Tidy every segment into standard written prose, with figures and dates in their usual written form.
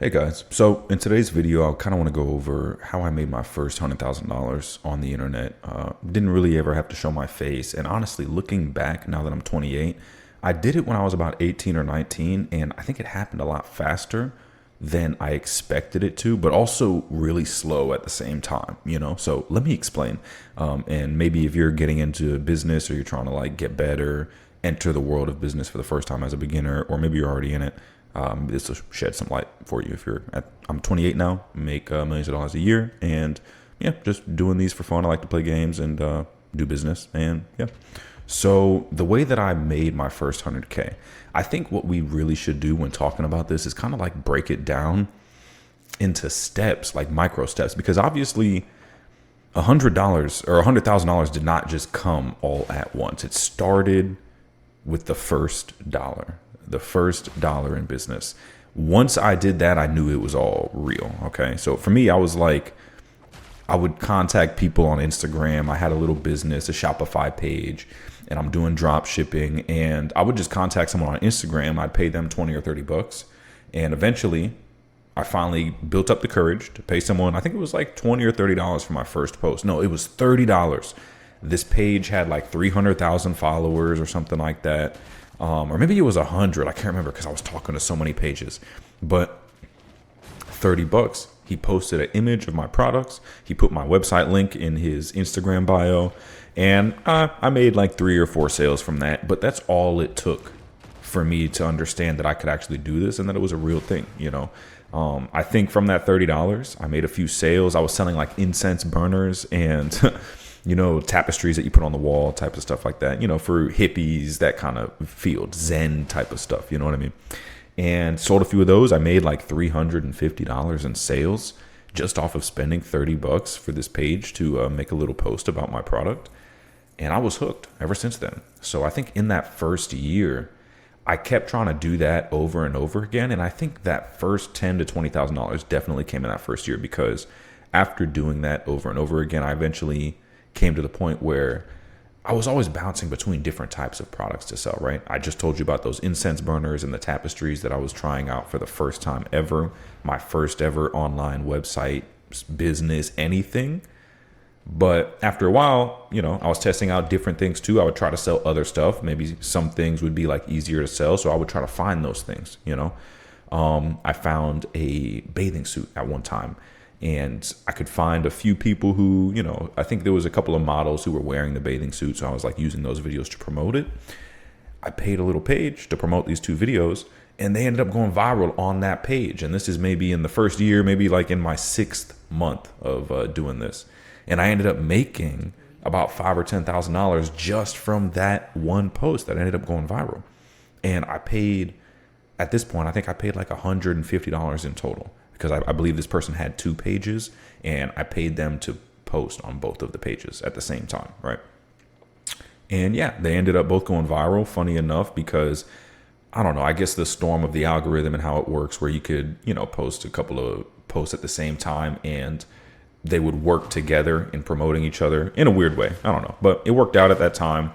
Hey guys, so in today's video, I kind of want to go over how I made my first $100,000 on the internet. Didn't really ever have to show my face, and honestly, looking back now that I'm 28, I did it when I was about 18 or 19, and I think it happened a lot faster than I expected it to, but also really slow at the same time. So let me explain. And maybe if you're getting into business or you're trying to like get better, enter the world of business for the first time as a beginner, or maybe you're already in it. This will shed some light for you. I'm 28 now, make millions of dollars a year, and yeah, just doing these for fun. I like to play games and do business, and yeah. So the way that I made my first 100K, I think what we really should do when talking about this is kind of like break it down into steps, like micro steps, because obviously $100 or $100,000 did not just come all at once. It started with the first dollar in business. Once I did that, I knew it was all real. Okay. So for me, I was like, I would contact people on Instagram. I had a little business, a Shopify page, and I'm doing drop shipping. And I would just contact someone on Instagram. I'd pay them 20 or 30 bucks. And eventually I finally built up the courage to pay someone. I think it was like 20 or $30 for my first post. No, it was $30. This page had like 300,000 followers or something like that. Or maybe it was 100. I can't remember because I was talking to so many pages. But 30 bucks. He posted an image of my products. He put my website link in his Instagram bio. And I made like 3 or 4 sales from that. But that's all it took for me to understand that I could actually do this and that it was a real thing. I think from that $30, I made a few sales. I was selling like incense burners and tapestries that you put on the wall, type of stuff like that, for hippies, that kind of field, Zen type of stuff, you know what I mean? And sold a few of those. I made like $350 in sales just off of spending 30 bucks for this page to make a little post about my product. And I was hooked ever since then. So I think in that first year, I kept trying to do that over and over again. And I think that first $10,000 to $20,000 definitely came in that first year, because after doing that over and over again, I eventually came to the point where I was always bouncing between different types of products to sell, right? I just told you about those incense burners and the tapestries that I was trying out for the first time ever, my first ever online website, business, anything. But after a while, I was testing out different things too. I would try to sell other stuff. Maybe some things would be like easier to sell. So I would try to find those things. I found a bathing suit at one time. And I could find a few people who, I think there was a couple of models who were wearing the bathing suit. So I was like using those videos to promote it. I paid a little page to promote these 2 videos, and they ended up going viral on that page. And this is maybe in the first year, maybe like in my 6th month of doing this. And I ended up making about $5,000 or $10,000 just from that one post that ended up going viral. And at this point, I think I paid like $150 in total, because I believe this person had 2 pages, and I paid them to post on both of the pages at the same time, right? And yeah, they ended up both going viral, funny enough, because I don't know, I guess the storm of the algorithm and how it works, where you could, post a couple of posts at the same time and they would work together in promoting each other in a weird way. I don't know, but it worked out at that time.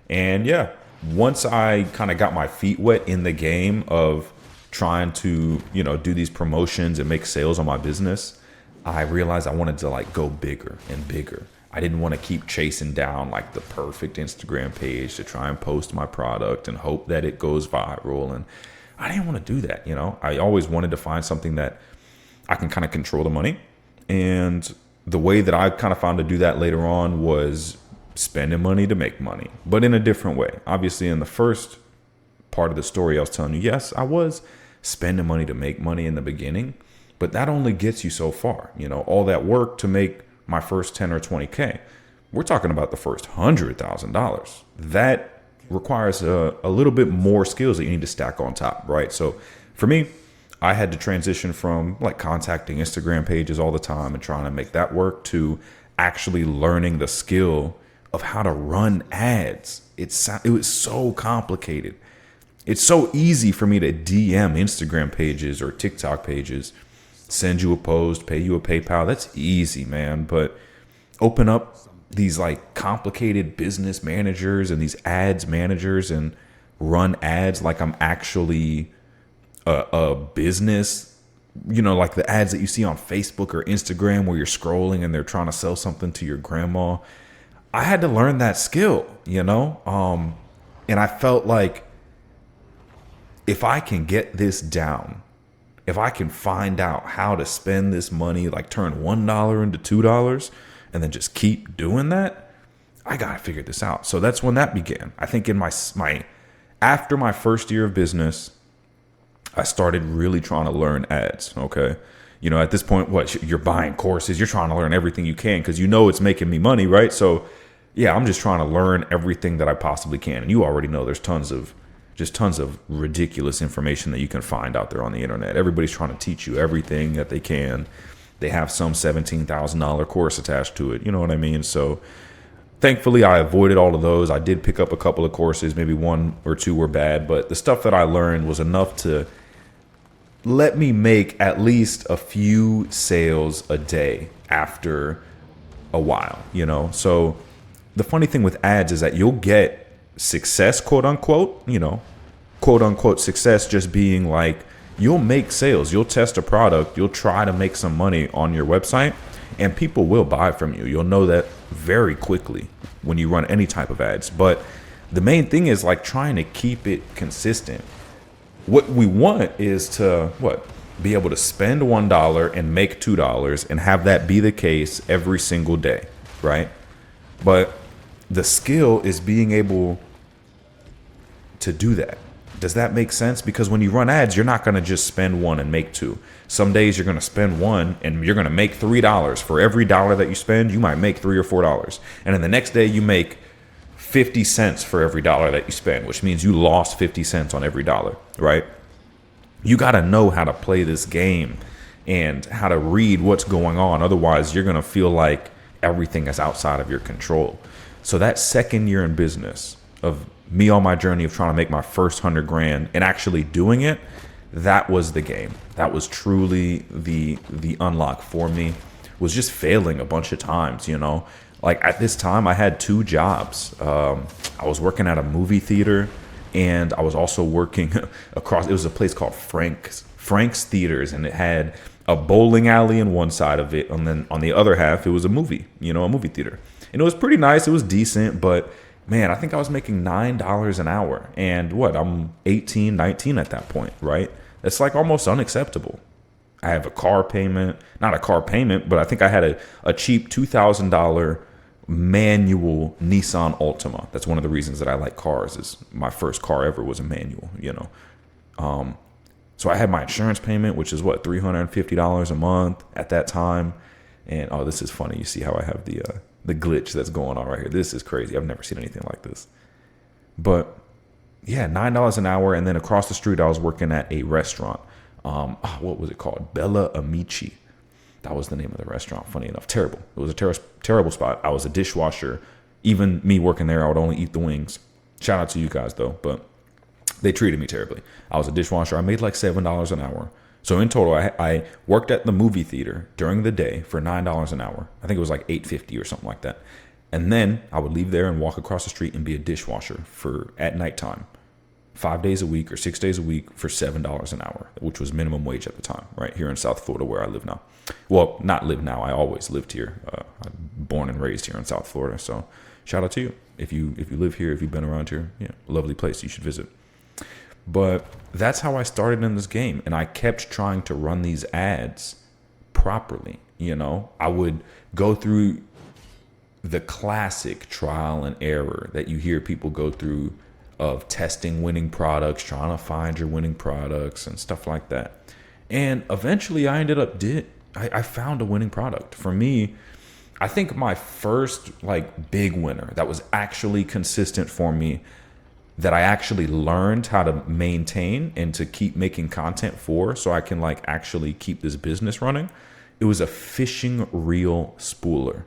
And yeah, once I kind of got my feet wet in the game of trying to, do these promotions and make sales on my business, I realized I wanted to like go bigger and bigger. I didn't want to keep chasing down like the perfect Instagram page to try and post my product and hope that it goes viral. And I didn't want to do that. I always wanted to find something that I can kind of control the money. And the way that I kind of found to do that later on was spending money to make money, but in a different way. Obviously, in the first part of the story I was telling you, yes, I was spending money to make money in the beginning, but that only gets you so far. All that work to make my first 10 or 20K. We're talking about the first $100,000. That requires a little bit more skills that you need to stack on top, right? So for me, I had to transition from like contacting Instagram pages all the time and trying to make that work to actually learning the skill of how to run ads. It was so complicated. It's so easy for me to DM Instagram pages or TikTok pages, send you a post, pay you a PayPal. That's easy, man. But open up these like complicated business managers and these ads managers and run ads like I'm actually a business like the ads that you see on Facebook or Instagram where you're scrolling and they're trying to sell something to your grandma. I had to learn that skill, and I felt like if I can get this down, if I can find out how to spend this money, like turn $1 into $2 and then just keep doing that, I got to figure this out. So that's when that began. I think in my after my first year of business, I started really trying to learn ads. Okay. At this point, you're buying courses, you're trying to learn everything you can because it's making me money, right? So yeah, I'm just trying to learn everything that I possibly can. And you already know there's tons of ridiculous information that you can find out there on the internet. Everybody's trying to teach you everything that they can. They have some $17,000 course attached to it. You know what I mean? So thankfully, I avoided all of those. I did pick up a couple of courses. Maybe one or two were bad, but the stuff that I learned was enough to let me make at least a few sales a day after a while, So the funny thing with ads is that you'll get success, quote unquote, quote unquote success just being like, you'll make sales, you'll test a product, you'll try to make some money on your website, and people will buy from you. You'll know that very quickly when you run any type of ads. But the main thing is like trying to keep it consistent. What we want is to be able to spend $1 and make $2 and have that be the case every single day, right? But the skill is being able to do that. Does that make sense? Because when you run ads, you're not going to just spend $1 and make $2. Some days you're going to spend $1 and you're going to make $3. For every dollar that you spend, you might make $3 or $4. And then the next day you make 50 cents for every dollar that you spend, which means you lost 50 cents on every dollar, right? You got to know how to play this game and how to read what's going on. Otherwise, you're going to feel like everything is outside of your control. So that second year in business of me on my journey of trying to make my first 100 grand and actually doing it, that was the game. That was truly the unlock for me, was just failing a bunch of times, Like at this time, I had 2 jobs. I was working at a movie theater, and I was also working across. It was a place called Frank's Theaters, and it had a bowling alley in one side of it, and then on the other half, it was a movie theater. And it was pretty nice. It was decent, but man, I think I was making $9 an hour, and I'm 18, 19 at that point, right? That's like almost unacceptable. I have a car payment, not a car payment, but I think I had a cheap $2,000 manual Nissan Altima. That's one of the reasons that I like cars. Is my first car ever was a manual, So I had my insurance payment, which is $350 a month at that time. And this is funny. You see how I have the glitch that's going on right here. This is crazy. I've never seen anything like this. But yeah, $9 an hour. And then across the street, I was working at a restaurant. What was it called? Bella Amici. That was the name of the restaurant. Funny enough, terrible. It was a terrible spot. I was a dishwasher. Even me working there, I would only eat the wings. Shout out to you guys though, but they treated me terribly. I was a dishwasher. I made like $7 an hour. So in total, I worked at the movie theater during the day for $9 an hour. I think it was like $8.50 or something like that. And then I would leave there and walk across the street and be a dishwasher at nighttime, 5 days a week or 6 days a week for $7 an hour, which was minimum wage at the time, right here in South Florida where I live now. Well, not live now. I always lived here. I'm born and raised here in South Florida. So shout out to you. If you live here, if you've been around here, lovely place. You should visit. But that's how I started in this game. And I kept trying to run these ads properly. I would go through the classic trial and error that you hear people go through of testing winning products, trying to find your winning products and stuff like that. And eventually I ended up I found a winning product. For me, I think my first big winner that was actually consistent for me, that I actually learned how to maintain and to keep making content for, so I can actually keep this business running. It was a fishing reel spooler.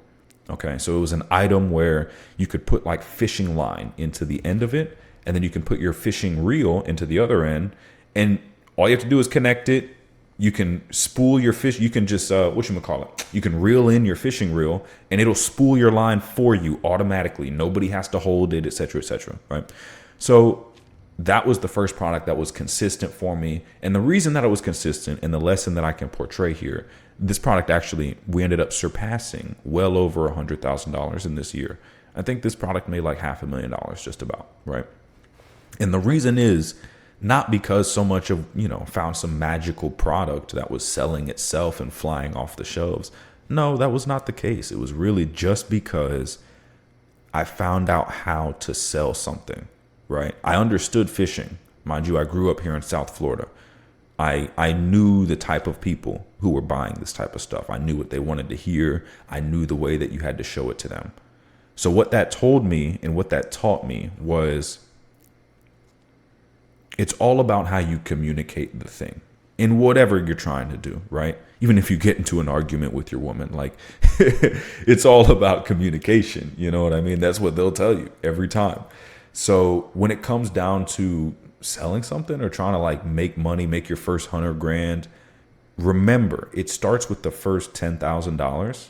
Okay, so it was an item where you could put fishing line into the end of it, and then you can put your fishing reel into the other end, and all you have to do is connect it. You can spool your fish. You can just, you can reel in your fishing reel and it'll spool your line for you automatically. Nobody has to hold it, et cetera, right? So that was the first product that was consistent for me. And the reason that it was consistent, and the lesson that I can portray here, this product actually, we ended up surpassing well over $100,000 in this year. I think this product made like $500,000 just about, right? And the reason is not because so much of, found some magical product that was selling itself and flying off the shelves. No, that was not the case. It was really just because I found out how to sell something, right? I understood fishing. Mind you, I grew up here in South Florida. I knew the type of people who were buying this type of stuff. I knew what they wanted to hear. I knew the way that you had to show it to them. So what that told me and what that taught me was it's all about how you communicate the thing in whatever you're trying to do, right? Even if you get into an argument with your woman, like it's all about communication. You know what I mean? That's what they'll tell you every time. So when it comes down to selling something or trying to like make money, make your first 100 grand, remember it starts with the first $10,000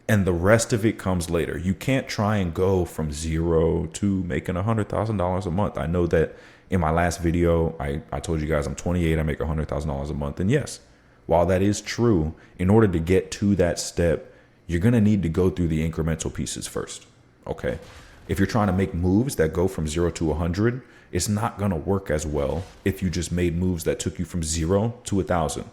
and the rest of it comes later. You can't try and go from zero to making $100,000 a month. I know that in my last video, I told you guys I'm 28, I make $100,000 a month. And yes, while that is true, in order to get to that step, you're going to need to go through the incremental pieces first. Okay. If you're trying to make moves that go from 0 to 100, it's not going to work as well if you just made moves that took you from 0 to 1,000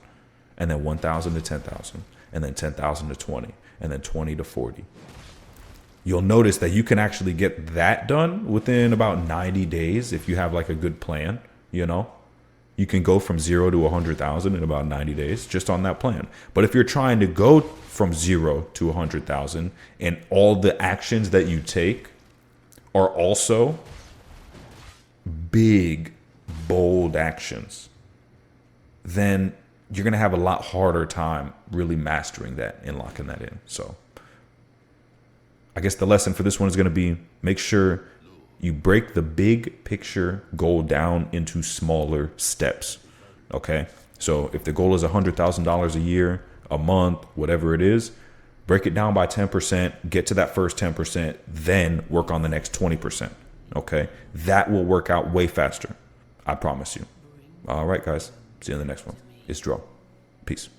and then 1,000 to 10,000 and then 10,000 to 20 and then 20 to 40. You'll notice that you can actually get that done within about 90 days if you have like a good plan. You can go from 0 to 100,000 in about 90 days just on that plan. But if you're trying to go from 0 to 100,000 and all the actions that you take are also big, bold actions, then you're going to have a lot harder time really mastering that and locking that in. So I guess the lesson for this one is going to be make sure you break the big picture goal down into smaller steps. Okay. So if the goal is $100,000 a year, a month, whatever it is, break it down by 10%, get to that first 10%, then work on the next 20%. Okay. That will work out way faster. I promise you. All right, guys. See you in the next one. It's Dro. Peace.